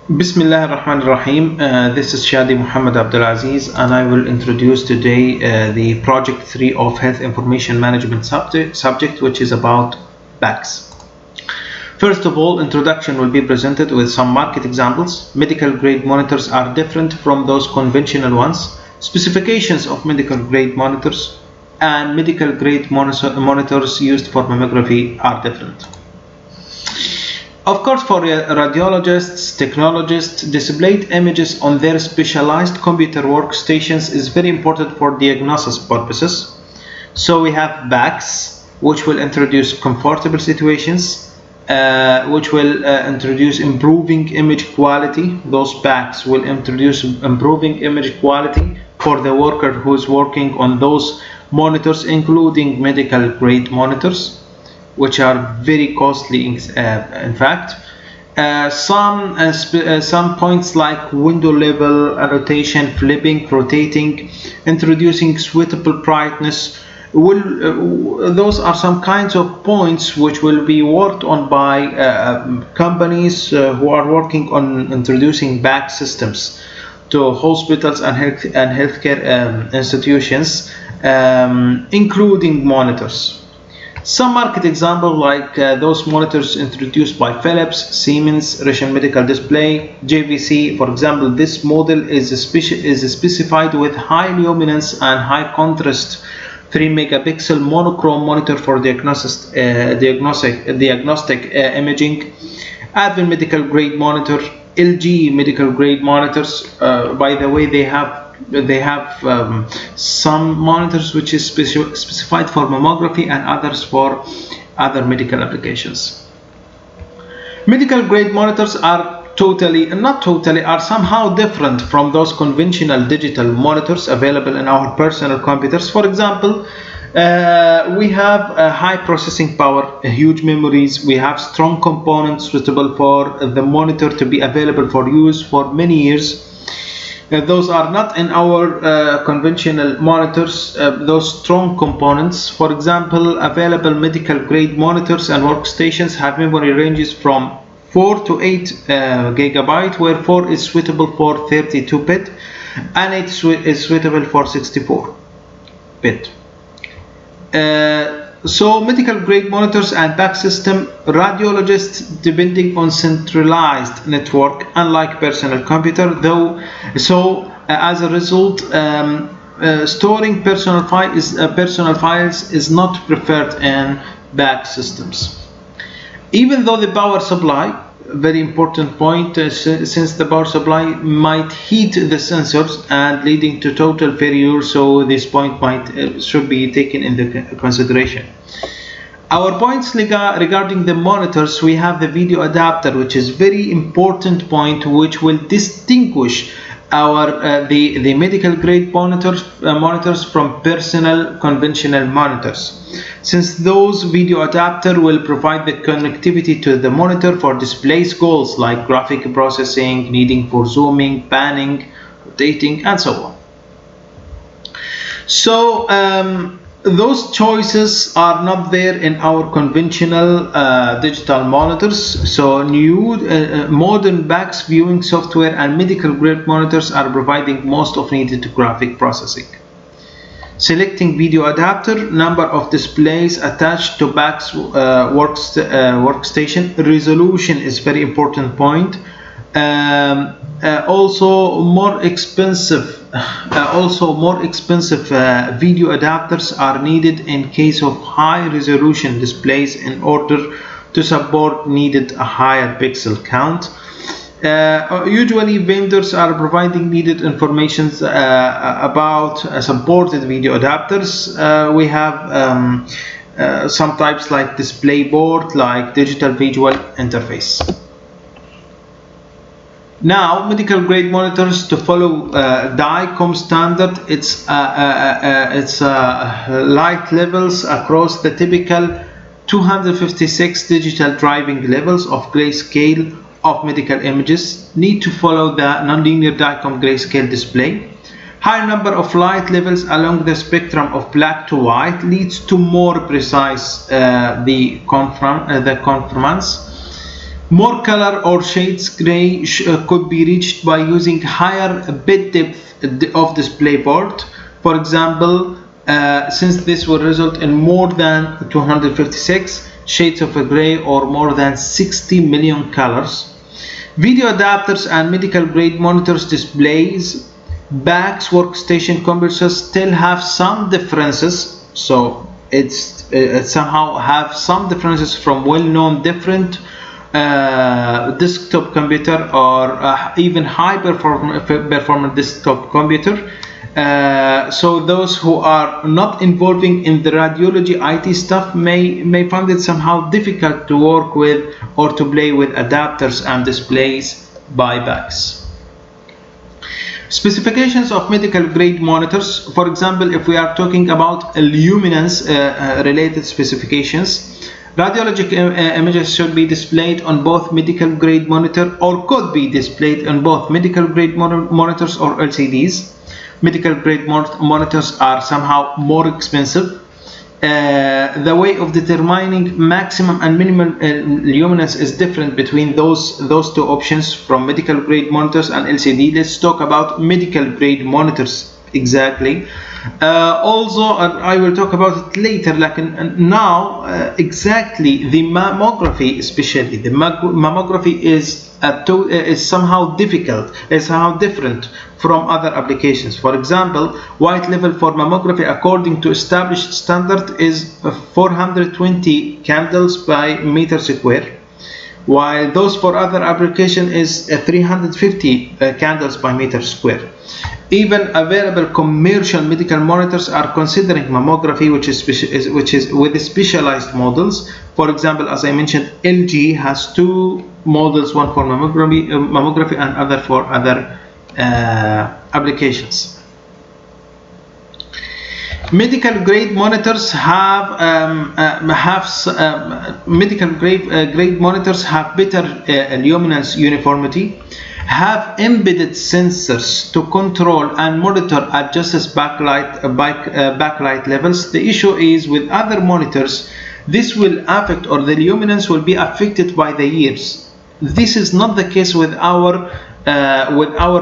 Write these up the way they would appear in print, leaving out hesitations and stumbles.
Bismillah ar-Rahman ar-Rahim. This is Shadi Muhammad Abdulaziz, and I will introduce today the Project 3 of Health Information Management subject, which is about PACS. First of all, introduction will be presented with some market examples. Medical grade monitors are different from those conventional ones. Specifications of medical grade monitors and medical grade monitors used for mammography are different. Of course, for radiologists, technologists, displayed images on their specialized computer workstations is very important for diagnosis purposes. So we have PACS, which will introduce comfortable situations, which will introduce improving image quality. Those PACS will introduce improving image quality for the worker who is working on those monitors, including medical grade monitors, which are very costly in fact. Some points like window level, annotation, flipping, rotating, introducing suitable brightness, those are some kinds of points which will be worked on by companies who are working on introducing PACS systems to hospitals and healthcare institutions, including monitors. Some market examples like those monitors introduced by Philips, Siemens, Russian Medical Display, JVC. For example, this model is specified with high luminance and high contrast 3 megapixel monochrome monitor for diagnostic imaging. Advent medical grade monitor, LG medical grade monitors. By the way, they have some monitors which is specified for mammography and others for other medical applications. Medical grade monitors are somehow different from those conventional digital monitors available in our personal computers. For example, we have a high processing power, huge memories. We have strong components suitable for the monitor to be available for use for many years. Those are not in our conventional monitors, those strong components. For example, available medical grade monitors and workstations have memory ranges from 4 to 8 gigabyte, where 4 is suitable for 32-bit and 8 is suitable for 64-bit. So medical grade monitors and PACS system, radiologists depending on centralized network, unlike personal computer, though. So as a result, storing personal files is not preferred in PACS systems. Even though the power supply, very important point, since the power supply might heat the sensors and leading to total failure, so this point should be taken into consideration. Our points regarding the monitors, we have the video adapter, which is very important point, which will distinguish the medical grade monitors from personal conventional monitors, since those video adapter will provide the connectivity to the monitor for display goals like graphic processing, needing for zooming, panning, rotating, and so on. So those choices are not there in our conventional digital monitors. So new modern PACS viewing software and medical grade monitors are providing most of needed graphic processing. Selecting video adapter, number of displays attached to PACS workstation, resolution is very important point. Also more expensive video adapters are needed in case of high resolution displays in order to support needed a higher pixel count. Usually vendors are providing needed information about supported video adapters. We have some types like display board, like digital visual interface. Now, medical grade monitors to follow DICOM standard. It's light levels across the typical 256 digital driving levels of grayscale of medical images need to follow the nonlinear DICOM grayscale display. Higher number of light levels along the spectrum of black to white leads to more precise the conformance. More color or shades gray could be reached by using higher bit depth of display board. For example, since this will result in more than 256 shades of a gray or more than 60 million colors. Video adapters and medical grade monitors displays, PACS workstation computers still have some differences, so it's somehow have some differences from well-known different desktop computer or even high performance desktop computer. So those who are not involving in the radiology IT stuff may find it somehow difficult to work with or to play with adapters and displays by PACS. Specifications of medical grade monitors. For example, if we are talking about luminance related specifications, radiologic images should be displayed on both medical grade monitor or could be displayed on both medical grade monitors or LCDs. Medical grade monitors are somehow more expensive. The way of determining maximum and minimum luminance is different between those two options from medical grade monitors and LCD. Let's talk about medical grade monitors exactly. Also, I will talk about it later. Like now, exactly the mammography, especially the mammography is somehow difficult, is somehow different from other applications. For example, white level for mammography according to established standard is 420 candles by meter square, while those for other application is 350 candles by meter square. Even available commercial medical monitors are considering mammography, which is with specialized models. For example, as I mentioned, LG has two models, one for mammography and other for other applications. Medical grade monitors medical grade monitors have better luminance uniformity, have embedded sensors to control and monitor adjusted backlight levels. The issue is with other monitors, this will affect, or the luminance will be affected by the years. This is not the case with our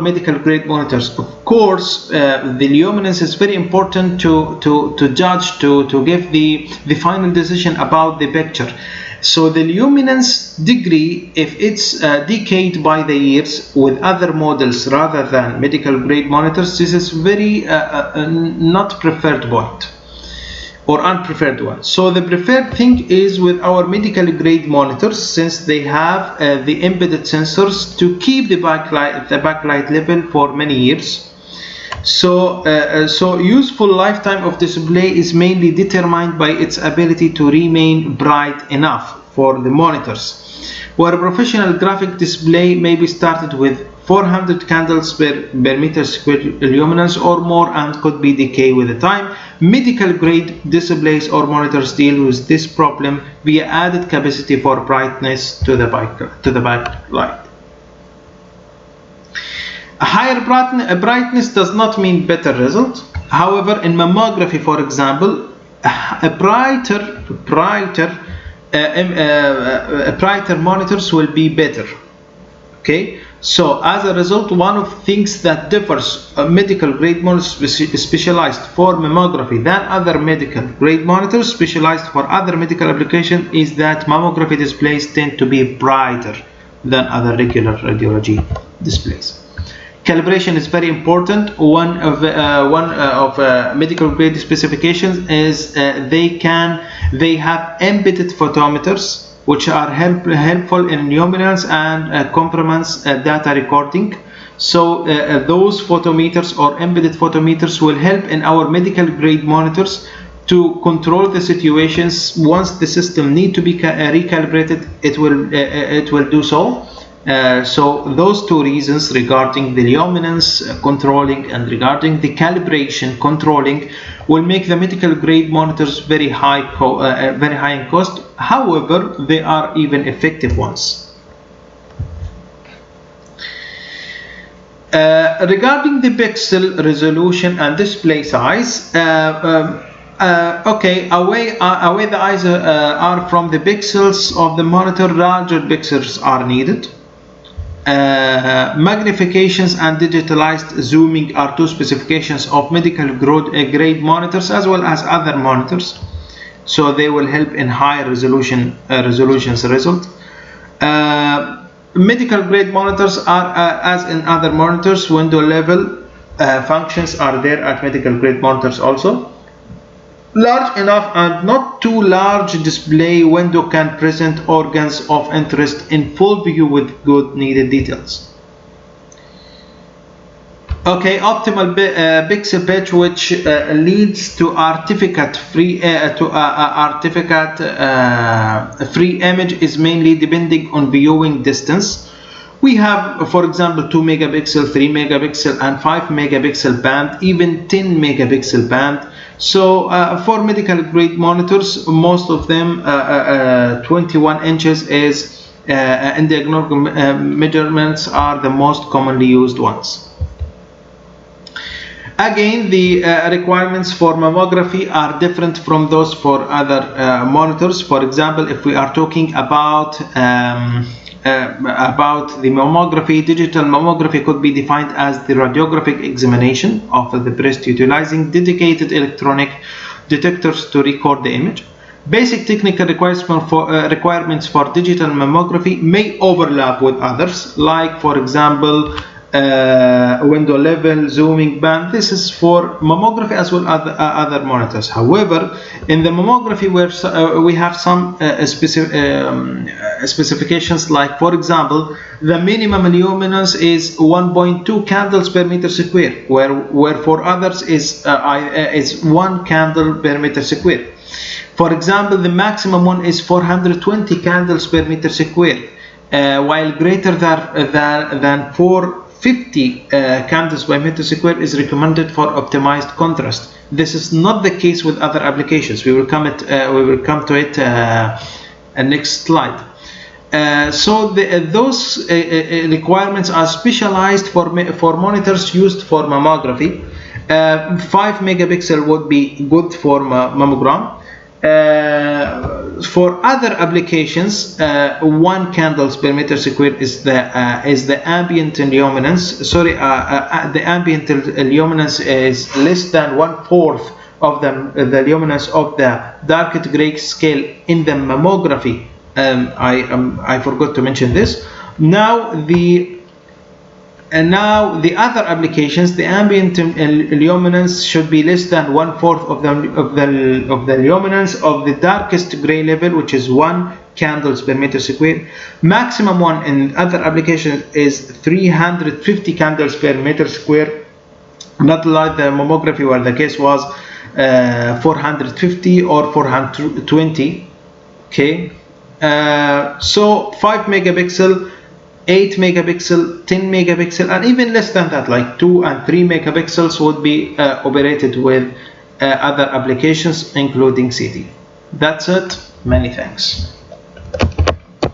medical grade monitors. Of course, the luminance is very important to judge, to give the final decision about the picture. So the luminance degree, if it's decayed by the years with other models rather than medical grade monitors, this is very not preferred point or unpreferred one. So the preferred thing is with our medical grade monitors, since they have the embedded sensors to keep the backlight level for many years. So useful lifetime of display is mainly determined by its ability to remain bright enough for the monitors, where a professional graphic display may be started with 400 candles per meter square luminance or more and could be decay with the time. Medical grade displays or monitors deal with this problem via added capacity for brightness to the backlight. A higher brightness does not mean better result. However, in mammography, for example, a brighter monitors will be better. Okay, so as a result, one of the things that differs medical grade monitors specialized for mammography than other medical grade monitors specialized for other medical application is that mammography displays tend to be brighter than other regular radiology displays. Calibration is very important. One of medical grade specifications is they have embedded photometers, which are helpful in luminance and compromise data recording. So those photometers or embedded photometers will help in our medical grade monitors to control the situations. Once the system need to be recalibrated, it will do so. So those two reasons regarding the luminance controlling and regarding the calibration controlling will make the medical grade monitors very high in cost. However, they are even effective ones. Regarding the pixel resolution and display size, Okay, away the eyes are from the pixels of the monitor, larger pixels are needed. Magnifications and digitalized zooming are two specifications of medical grade monitors as well as other monitors, so they will help in higher resolutions result. Medical grade monitors are as in other monitors, window level functions are there at medical grade monitors also. Large enough and not too large display window can present organs of interest in full view with good needed details. Okay, optimal pixel pitch, which leads to artifact free image, is mainly depending on viewing distance. We have, for example, 2 megapixel, 3 megapixel, and 5 megapixel band, even 10 megapixel band. So for medical grade monitors, most of them 21 inches is and diagnostic measurements are the most commonly used ones. Again, the requirements for mammography are different from those for other monitors. For example, if we are talking about the mammography, digital mammography could be defined as the radiographic examination of the breast utilizing dedicated electronic detectors to record the image. Basic technical requirements for digital mammography may overlap with others, like, for example, window level, zooming band. This is for mammography as well as other monitors. However, in the mammography, we have some specifications, like, for example, the minimum luminance is 1.2 candles per meter square, where for others is 1 candle per meter square. For example, the maximum one is 420 candles per meter square, while greater than 450 candles per meter square is recommended for optimized contrast. This is not the case with other applications. We will come to it next slide. So those requirements are specialized for monitors used for mammography. 5 megapixel would be good for mammogram. For other applications, 1 candles per meter square is the ambient luminance. Sorry, the ambient luminance is less than 1/4 of the luminance of the dark gray scale in the mammography. I forgot to mention this. Now the other applications, the ambient luminance should be less than 1/4 of the luminance of the darkest gray level, which is 1 candles per meter square. Maximum one in other applications is 350 candles per meter square, not like the mammography where the case was 450 or 420. Okay, so 5 megapixel, 8 megapixel, 10 megapixel, and even less than that, like 2 and 3 megapixels would be operated with other applications, including CT. That's it. Many thanks.